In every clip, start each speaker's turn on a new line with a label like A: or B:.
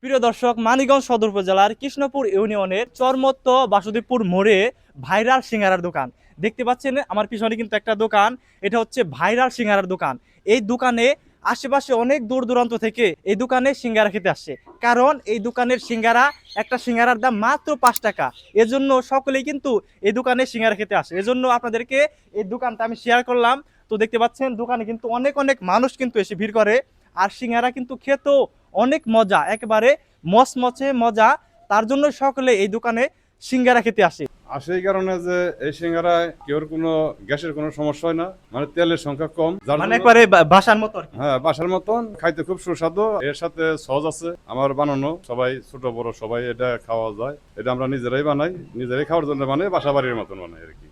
A: প্রিয় দর্শক, মানিকগঞ্জ সদর উপজেলার কৃষ্ণপুর ইউনিয়নের চরমত্ত বাসুদেবপুর মোড়ে ভাইরাল সিঙ্গারার দোকান দেখতে পাচ্ছেন। আমার পিছনে কিন্তু একটা দোকান, এটা হচ্ছে ভাইরাল সিঙ্গারার দোকান। এই দোকানে আশেপাশে অনেক দূর দূরান্ত থেকে এই দোকানে সিঙ্গারা খেতে আসছে, কারণ এই দোকানের সিঙ্গারা, একটা সিঙ্গারার দাম মাত্র 5 টাকা। এজন্য সকলেই কিন্তু এই দোকানে সিঙ্গারা খেতে আসে। এজন্য আপনাদেরকে এই দোকানটা আমি শেয়ার করলাম। তো দেখতে পাচ্ছেন দোকানে কিন্তু অনেক অনেক মানুষ কিন্তু এসে ভিড় করে। আর সিঙ্গারা কিন্তু খেতেও অনেক মজা, একেবারে মচমচে মজা। তার জন্য সকলে এই দোকানে সিঙ্গারা খেতে আসে।
B: আর সেই কারণে যে এই সিঙ্গারায় কেউর কোনো গ্যাসের কোনো সমস্যা হয় না, মানে তেলের সংখ্যা কম, যার
A: মানে
B: জন্য
A: একবারে বাসার মতো আর কি।
B: হ্যাঁ বাসার মতন খাইতে খুব সুস্বাদু। এর সাথে সস আছে আমার বানানো, সবাই ছোট বড় সবাই এটা খাওয়া যায়। এটা আমরা নিজেরাই বানাই, নিজেরাই খাওয়ার জন্য বানাই, বাসা বাড়ির মতন বানাই আর কি।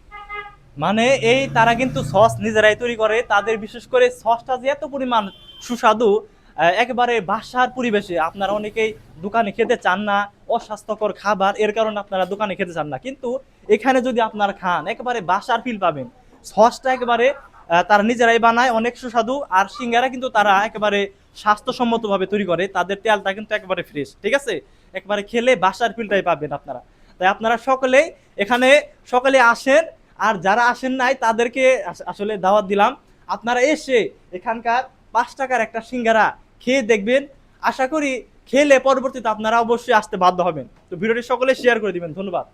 A: মানে এই তারা কিন্তু সস নিজেরাই তৈরি করে। তাদের বিশেষ করে সসটা যে এত পরিমাণ সুস্বাদু, একেবারে বাসার পরিবেশে। আপনারা অনেকেই দোকানে খেতে চান না, অস্বাস্থ্যকর খাবার, এর কারণে আপনারা দোকানে খেতে চান না, কিন্তু এখানে যদি আপনারা খান একেবারে বাসার ফিল পাবেন। সসটা একেবারে তারা নিজেরাই বানায়, অনেক সুস্বাদু। আর সিঙ্গারা কিন্তু তারা একেবারে স্বাস্থ্যসম্মতভাবে তৈরি করে, তাদের তেলটা কিন্তু একেবারে ফ্রেশ, ঠিক আছে। একবারে খেলে বাসার ফিলটাই পাবেন আপনারা। তাই আপনারা সকলেই এখানে সকলে আসেন। আর যারা আসেন নাই তাদেরকে আসলে দাওয়াত দিলাম, আপনারা এসে এখানকার 5 টাকার একটা সিঙ্গারা খেয়ে দেখবেন। আশা করি খেলে পরবর্তীতে আপনারা অবশ্যই আসতে বাধ্য হবেন। তো ভিডিওটি সকলে শেয়ার করে দিবেন। ধন্যবাদ।